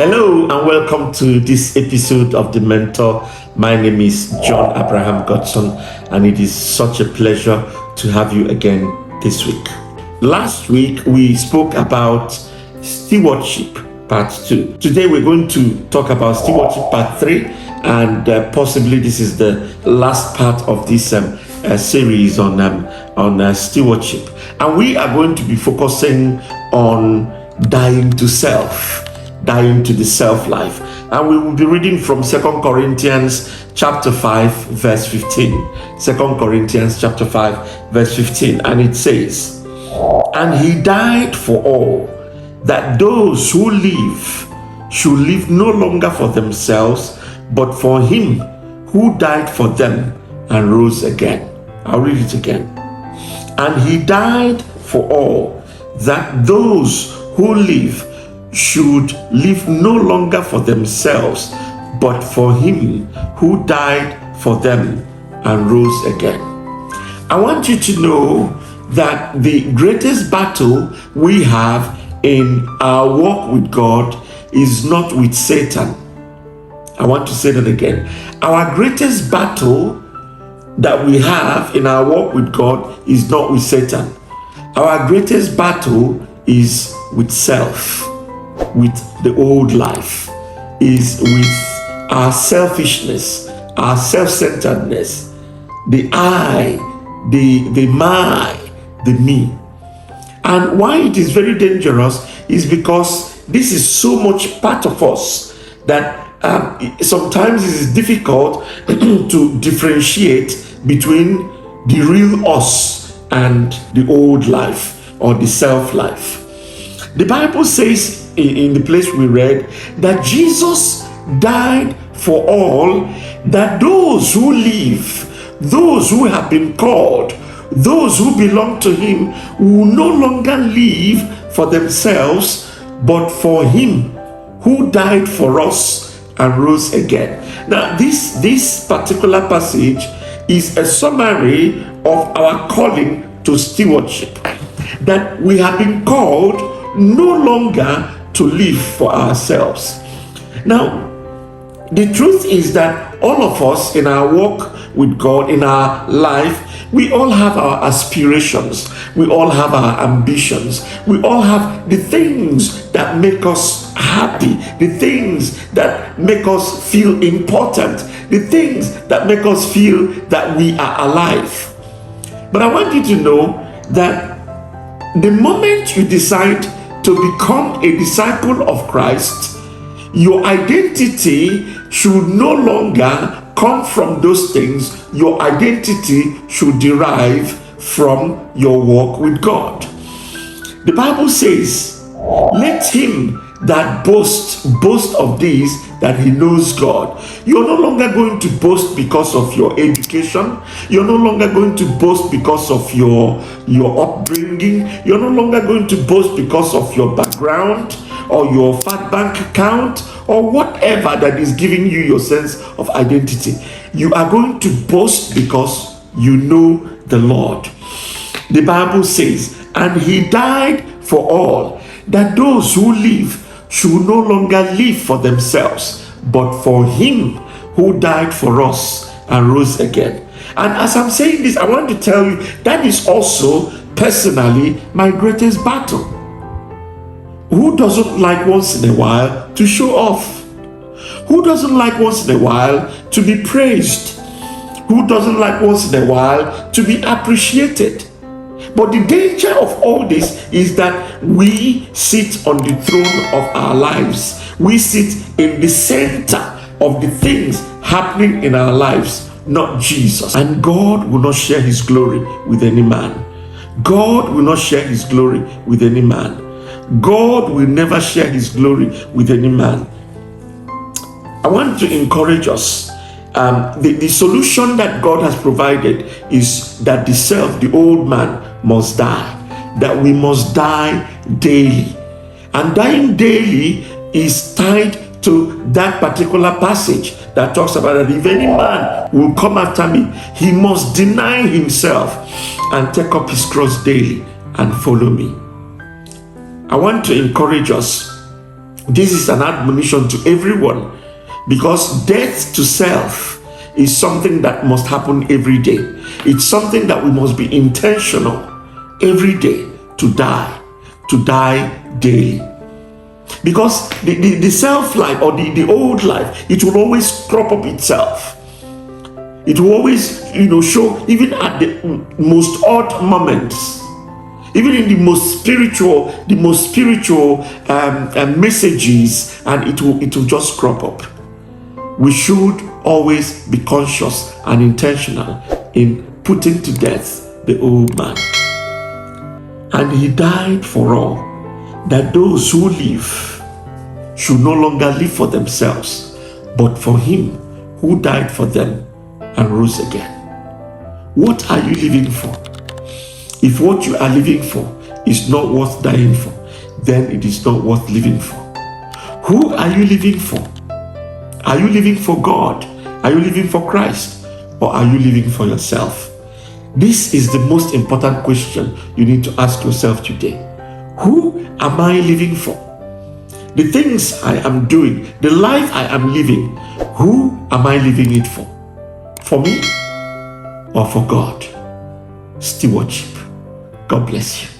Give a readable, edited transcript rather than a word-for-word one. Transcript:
Hello and welcome to this episode of The Mentor. My name is John Abraham Godson, and it is such a pleasure to have you again this week. Last week we spoke about Stewardship Part 2. Today we're going to talk about Stewardship Part 3, and possibly this is the last part of this series on stewardship. And we are going to be focusing on dying to self. Dying to the self-life. And we will be reading from 2 Corinthians chapter 5 verse 15. 2 Corinthians chapter 5 verse 15. And it says, "And he died for all, that those who live should live no longer for themselves, but for him who died for them and rose again." I'll read it again. "And he died for all, that those who live should live no longer for themselves, but for him who died for them and rose again." I want you to know that the greatest battle we have in our walk with God is not with Satan. I want to say that again. Our greatest battle that we have in our walk with God is not with Satan. Our greatest battle is with self, with the old life, is with our selfishness, our self-centeredness, the I, the my, the me. And why it is very dangerous is because this is so much part of us that sometimes it is difficult to differentiate between the real us and the old life or the self-life. The Bible says in the place we read that Jesus died for all, that those who live, those who have been called, those who belong to him, will no longer live for themselves, but for him who died for us and rose again. Now this particular passage is a summary of our calling to stewardship, that we have been called no longer to live for ourselves. Now, the truth is that all of us in our walk with God, in our life, we all have our aspirations, we all have our ambitions, we all have the things that make us happy, the things that make us feel important, the things that make us feel that we are alive. But I want you to know that the moment you decide to become a disciple of Christ, your identity should no longer come from those things. Your identity should derive from your walk with God. The Bible says, "Let him that boast of this, that he knows God." You're no longer going to boast because of your education. You're no longer going to boast because of your upbringing. You're no longer going to boast because of your background or your fat bank account or whatever that is giving you your sense of identity. You are going to boast because you know the Lord. The Bible says, "And he died for all, that those who live should no longer live for themselves, but for him who died for us and rose again." And as I'm saying this, I want to tell you that is also personally my greatest battle. Who doesn't like once in a while to show off? Who doesn't like once in a while to be praised? Who doesn't like once in a while to be appreciated? But the danger of all this is that we sit on the throne of our lives. We sit in the center of the things happening in our lives, not Jesus. And God will not share his glory with any man. God will not share his glory with any man. God will never share his glory with any man. I want to encourage us. The solution that God has provided is that the self, the old man, must die. That we must die daily. And dying daily is tied to that particular passage that talks about that if any man will come after me, he must deny himself and take up his cross daily and follow me. I want to encourage us This is an admonition to everyone, because death to self is something that must happen every day. It's something that we must be intentional every day to die daily. Because the self-life or the old life, it will always crop up itself. It will always, show, even at the most odd moments, even in the most spiritual messages, and it will just crop up. We should always be conscious and intentional in putting to death the old man. And he died for all, that those who live should no longer live for themselves, but for him who died for them and rose again. What are you living for? If what you are living for is not worth dying for, then it is not worth living for. Who are you living for? Are you living for God? Are you living for Christ? Or are you living for yourself? This is the most important question you need to ask yourself today. Who am I living for? The things I am doing, the life I am living, who am I living it for? For me or for God? Stewardship. God bless you.